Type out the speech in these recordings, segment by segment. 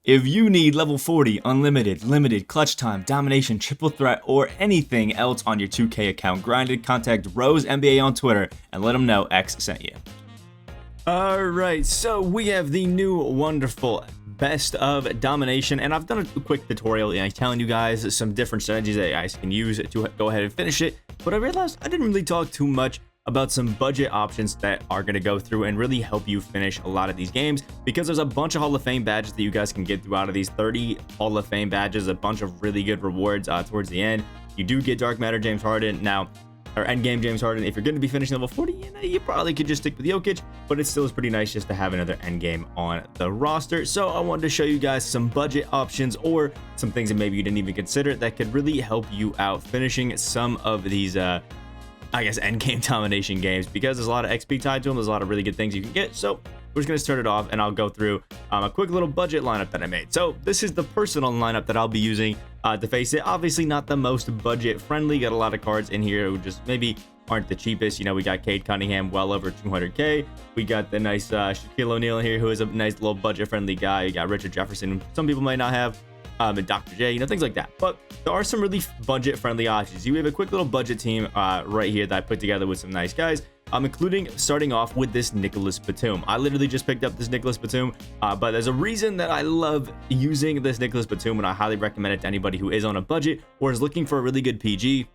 If you need level 40, unlimited, limited, clutch time, domination, triple threat, or anything else on your 2K account grinded, contact Rose NBA on Twitter and let them know X sent you. Alright, so we have the new wonderful best of domination, and I've done a quick tutorial telling you guys some different strategies that you guys can use to go ahead and finish it, but I realized I didn't really talk too much about some budget options that are going to go through and really help you finish a lot of these games, because there's a bunch of Hall of Fame badges that you guys can get throughout of these 30 Hall of Fame badges, a bunch of really good rewards towards the end. You do get Dark Matter James Harden now, or endgame James Harden. If you're going to be finishing level 40, you probably could just stick with Jokic, but it still is pretty nice just to have another endgame on the roster. So I wanted to show you guys some budget options or some things that maybe you didn't even consider that could really help you out finishing some of these I guess endgame domination games, because there's a lot of XP tied to them. There's a lot of really good things you can get. So we're just going to start it off, and I'll go through a quick little budget lineup that I made. So this is the personal lineup that I'll be using to face it. Obviously not the most budget friendly. Got a lot of cards in here who just maybe aren't the cheapest. We got Cade Cunningham, well over 200k. We got the nice Shaquille O'Neal here, who is a nice little budget friendly guy. You got Richard Jefferson, who some people might not have. And Dr. J, things like that. But there are some really budget friendly options. You have a quick little budget team right here that I put together with some nice guys, including starting off with this Nicholas Batum. I literally just picked up this Nicholas Batum, but there's a reason that I love using this Nicholas Batum, and I highly recommend it to anybody who is on a budget or is looking for a really good PG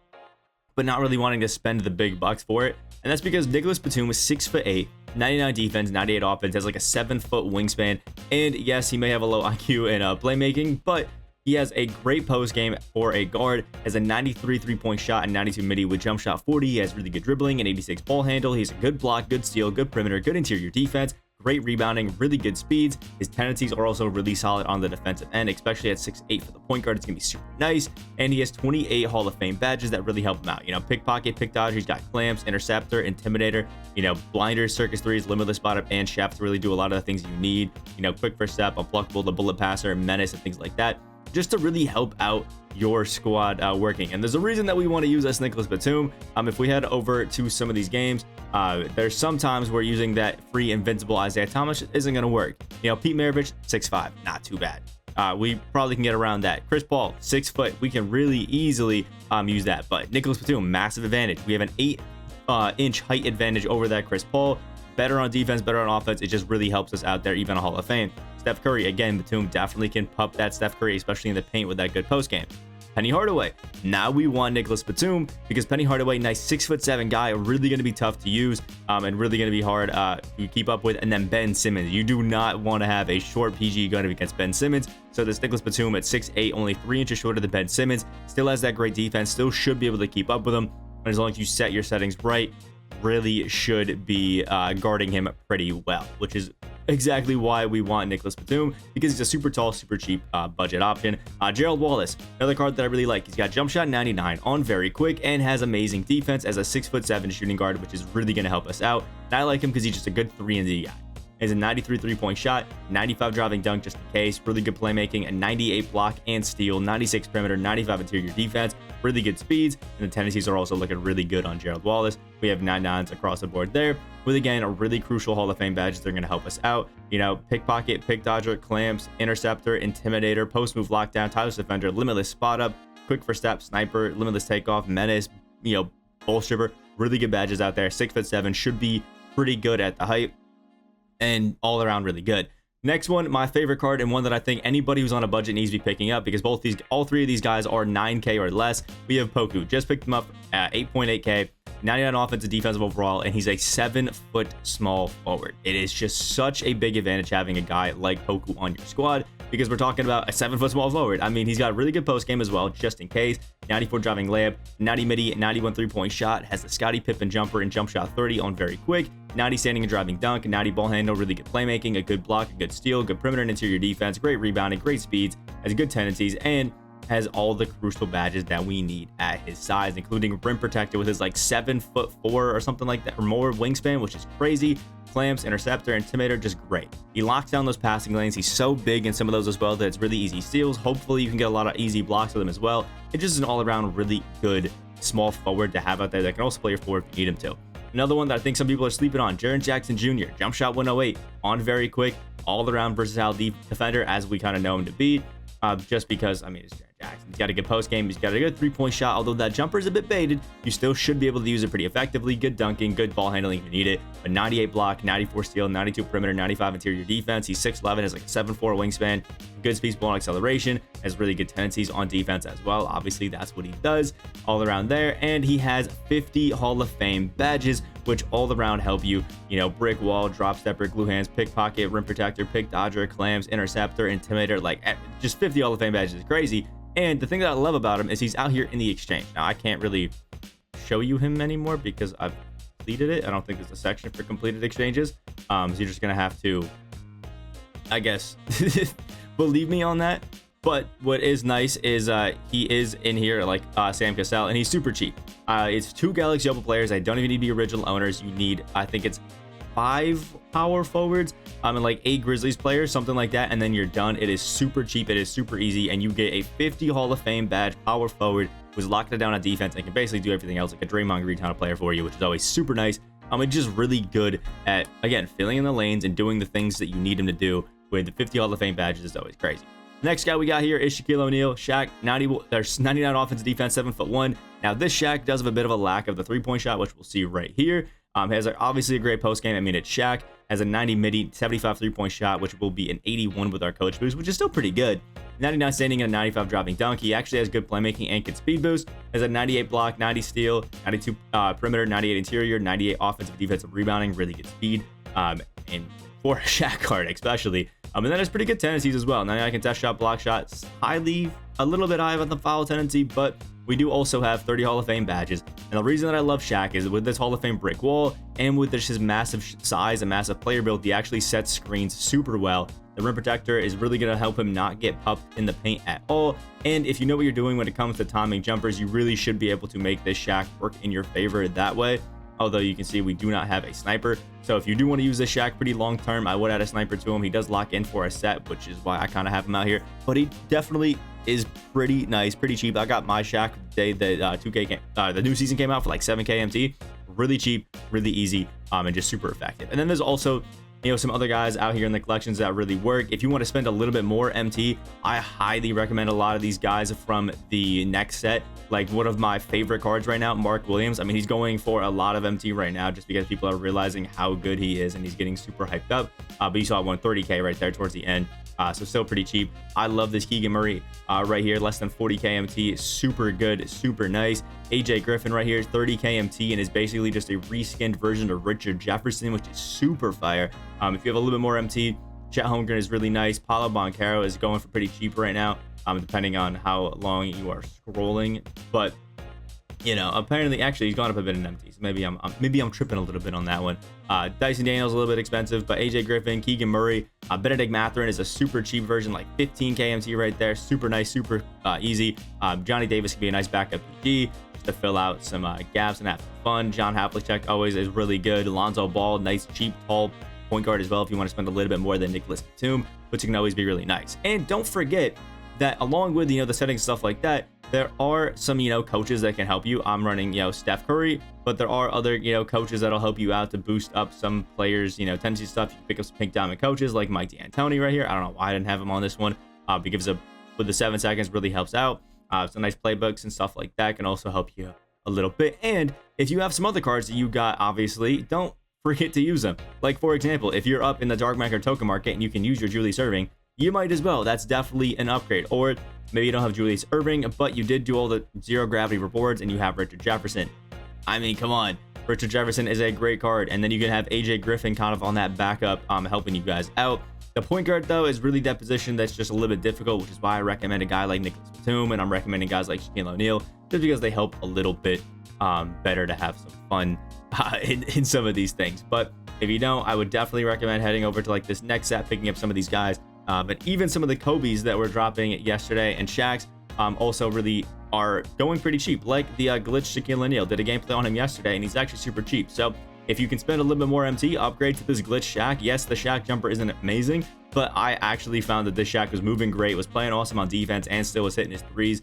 but not really wanting to spend the big bucks for it. And that's because Nicholas Batum is 6'8", 99 defense, 98 offense, has like a 7-foot wingspan, and yes, he may have a low IQ in playmaking, but he has a great post game for a guard, has a 93 3-point shot and 92 midi with jump shot 40. He has really good dribbling and 86 ball handle. He's a good block, good steal, good perimeter, good interior defense, great rebounding, really good speeds. His tendencies are also really solid on the defensive end, especially at 6'8" for the point guard. It's gonna be super nice. And he has 28 Hall of Fame badges that really help him out. Pickpocket, pick dodge, he's got clamps, interceptor, intimidator, blinders, circus threes, limitless spot up, and shaft to really do a lot of the things you need. Quick first step, unblockable, the bullet passer, menace, and things like that, just to really help out your squad working. And there's a reason that we want to use this Nicholas Batum. If we head over to some of these games, there's sometimes where using that free invincible Isaiah Thomas isn't going to work. Pete Maravich, 6'5", not too bad. We probably can get around that. Chris Paul, 6 foot, we can really easily use that. But Nicholas Batum, massive advantage. We have an 8-inch height advantage over that Chris Paul. Better on defense, better on offense. It just really helps us out there, even a Hall of Fame. Steph Curry, again, Batum definitely can pup that Steph Curry, especially in the paint with that good post game. Penny Hardaway. Now we want Nicholas Batum, because Penny Hardaway, nice 6'7" guy, really going to be tough to use and really going to be hard to keep up with. And then Ben Simmons. You do not want to have a short PG going up against Ben Simmons. So this Nicholas Batum at 6'8", only 3 inches shorter than Ben Simmons, still has that great defense, still should be able to keep up with him. And as long as you set your settings right, really should be guarding him pretty well, which is exactly why we want Nicholas Batum, because he's a super tall, super cheap budget option. Gerald Wallace, another card that I really like. He's got jump shot 99 on very quick and has amazing defense as a 6'7" shooting guard, which is really going to help us out. And I like him because he's just a good 3-and-D guy. He has a 93 3-point shot, 95 driving dunk just in case, really good playmaking, a 98 block and steal, 96 perimeter, 95 interior defense, really good speeds, and the tendencies are also looking really good on Gerald Wallace. We have 9-9s across the board there, with again a really crucial Hall of Fame badges. They're going to help us out. Pickpocket, pick dodger, clamps, interceptor, intimidator, post move lockdown, tireless defender, limitless spot up, quick first step, sniper, limitless takeoff, menace, bull stripper. Really good badges out there. 6'7", should be pretty good at the height, and all around really good. Next one, my favorite card, and one that I think anybody who's on a budget needs to be picking up, because all three of these guys are 9k or less. We have Poku. Just picked him up at 8.8k, 99 offensive, defensive overall, and he's a 7-foot small forward. It is just such a big advantage having a guy like Poku on your squad, because we're talking about a 7-foot small forward. I mean, he's got a really good post game as well, just in case. 94 driving layup, 90 midi, 91 3-point shot, has the Scottie Pippen jumper and jump shot 30 on very quick, 90 standing and driving dunk, 90 ball handle, really good playmaking, a good block, a good steal, good perimeter and interior defense, great rebounding, great speeds, has good tendencies, and has all the crucial badges that we need at his size, including rim protector with his like 7'4" or something like that, or more wingspan, which is crazy. Clamps, interceptor, intimidator, just great. He locks down those passing lanes. He's so big in some of those as well that it's really easy steals. Hopefully you can get a lot of easy blocks with him as well. It's just an all-around really good small forward to have out there that can also play your forward if you need him to. Another one that I think some people are sleeping on, Jaren Jackson Jr., jump shot 108 on very quick, all-around versatile defender, as we kind of know him to be. Just because, I mean, it's Jared Jackson. He's got a good post game. He's got a good three-point shot. Although that jumper is a bit baited, you still should be able to use it pretty effectively. Good dunking, good ball handling if you need it. But 98 block, 94 steal, 92 perimeter, 95 interior defense. He's 6'11", has like a 7'4" wingspan. Good speed, ball, and acceleration. Has really good tendencies on defense as well. Obviously, that's what he does all around there. And he has 50 Hall of Fame badges, which all around help you, brick wall, drop stepper, glue hands, pickpocket, rim protector, pick dodger, clams, interceptor, intimidator, like just 50 Hall of Fame badges is crazy. And the thing that I love about him is he's out here in the exchange. Now, I can't really show you him anymore because I've completed it. I don't think there's a section for completed exchanges. So you're just going to have to, I guess, believe me on that. But what is nice is he is in here like Sam Cassell, and he's super cheap. It's 2 Galaxy Opal players. I don't even need to be original owners. You need, I think it's 5 power forwards and like 8 Grizzlies players, something like that, and then you're done. It is super cheap. It is super easy, and you get a 50 Hall of Fame badge power forward who's locked it down on defense and can basically do everything else, like a Draymond Green kind of player for you, which is always super nice. It's just really good at, again, filling in the lanes and doing the things that you need him to do. With the 50 Hall of Fame badges is always crazy. Next guy we got here is Shaquille O'Neal. Shaq, 99 offensive defense, 7'1". Now this Shaq does have a bit of a lack of the three-point shot, which we'll see right here. Has obviously a great post game. I mean, it's Shaq. Has a 90 midi, 75 three-point shot, which will be an 81 with our coach boost, which is still pretty good. 99 standing and a 95 dropping dunk. He actually has good playmaking and good speed boost. Has a 98 block, 90 steal, 92 perimeter, 98 interior, 98 offensive defensive rebounding. Really good speed. And for a Shaq card, especially. And then has pretty good tendencies as well. 99 contest shot, block shots, a little bit high on the foul tendency, but we do also have 30 Hall of Fame badges. And the reason that I love Shaq is with this Hall of Fame brick wall and with his massive size and massive player build, he actually sets screens super well. The rim protector is really going to help him not get puffed in the paint at all. And if you know what you're doing when it comes to timing jumpers, you really should be able to make this Shaq work in your favor that way. Although you can see we do not have a sniper. So if you do want to use this Shaq pretty long term, I would add a sniper to him. He does lock in for a set, which is why I kind of have him out here. But he definitely is pretty nice, pretty cheap. I got my Shaq the day that the new season came out for like 7K MT. Really cheap, really easy, and just super effective. And then there's also some other guys out here in the collections that really work. If you want to spend a little bit more MT, I highly recommend a lot of these guys from the next set. Like one of my favorite cards right now, Mark Williams. I mean, he's going for a lot of MT right now just because people are realizing how good he is and he's getting super hyped up. But you saw 130K right there towards the end. So still pretty cheap. I love this Keegan Murray right here, less than 40K MT. Super good, super nice. AJ Griffin right here, 30K MT, and is basically just a reskinned version of Richard Jefferson, which is super fire. If you have a little bit more MT, Chet Holmgren is really nice. Paulo Banchero is going for pretty cheap right now, depending on how long you are scrolling. But apparently, actually, he's gone up a bit in MT. So maybe I'm tripping a little bit on that one. Dyson Daniels a little bit expensive, but AJ Griffin, Keegan Murray, Benedict Mathurin is a super cheap version, like 15K MT right there. Super nice, super easy. Johnny Davis can be a nice backup PG just to fill out some gaps and have some fun. John Havlicek always is really good. Lonzo Ball, nice, cheap, tall point guard as well if you want to spend a little bit more than Nicholas Batum, which can always be really nice. And don't forget that along with the settings, stuff like that, there are some coaches that can help you. I'm running Steph Curry, but there are other coaches that'll help you out to boost up some players tendency stuff. You can pick up some pink diamond coaches like Mike D'Antoni right here. I don't know why I didn't have him on this one, because with the 7 seconds really helps out. Some nice playbooks and stuff like that can also help you a little bit. And if you have some other cards that you got, obviously don't forget to use them. Like for example, if you're up in the dark market or token market and you can use your Julius Erving, you might as well. That's definitely an upgrade. Or maybe you don't have Julius Erving, but you did do all the zero gravity rewards and you have Richard Jefferson. I mean, come on. Richard Jefferson is a great card. And then you can have AJ Griffin kind of on that backup, helping you guys out. The point guard, though, is really that position that's just a little bit difficult, which is why I recommend a guy like Nicholas Batum, and I'm recommending guys like Shaquille O'Neal, just because they help a little bit better to have some fun in some of these things. But if you don't, I would definitely recommend heading over to like this next set, picking up some of these guys. But even some of the Kobe's that were dropping yesterday and Shaq's also really are going pretty cheap. Like the glitch Shaquille O'Neal, did a gameplay on him yesterday, and he's actually super cheap. So if you can spend a little bit more MT, upgrade to this glitch Shaq. Yes, the Shaq jumper isn't amazing, but I actually found that this Shaq was moving great, was playing awesome on defense, and still was hitting his threes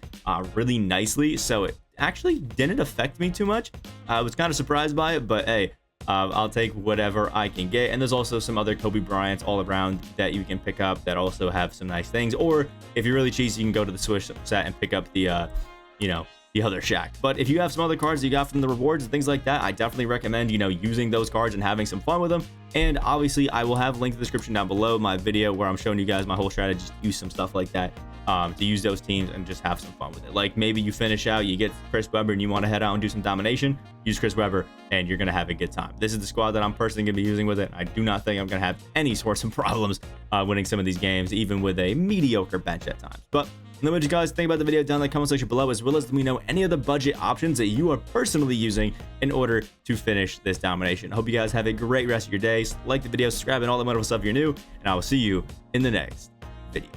really nicely. So it actually didn't affect me too much. I was kind of surprised by it, but hey, I'll take whatever I can get. And there's also some other Kobe Bryants all around that you can pick up that also have some nice things. Or if you're really cheesy, you can go to the Swish set and pick up the, the other Shaq. But if you have some other cards you got from the rewards and things like that, I definitely recommend, using those cards and having some fun with them. And obviously, I will have a link in the description down below my video where I'm showing you guys my whole strategy to use some stuff like that, to use those teams and just have some fun with it. Like maybe you finish out, you get Chris Webber and you want to head out and do some domination, use Chris Webber and you're going to have a good time. This is the squad that I'm personally going to be using with it. I do not think I'm going to have any sorts of problems winning some of these games, even with a mediocre bench at times. But let me know what you guys think about the video down in the comment section below, as well as let me know any of the budget options that you are personally using in order to finish this domination. I hope you guys have a great rest of your day. Like the video, subscribe, and all that wonderful stuff if you're new, and I will see you in the next video.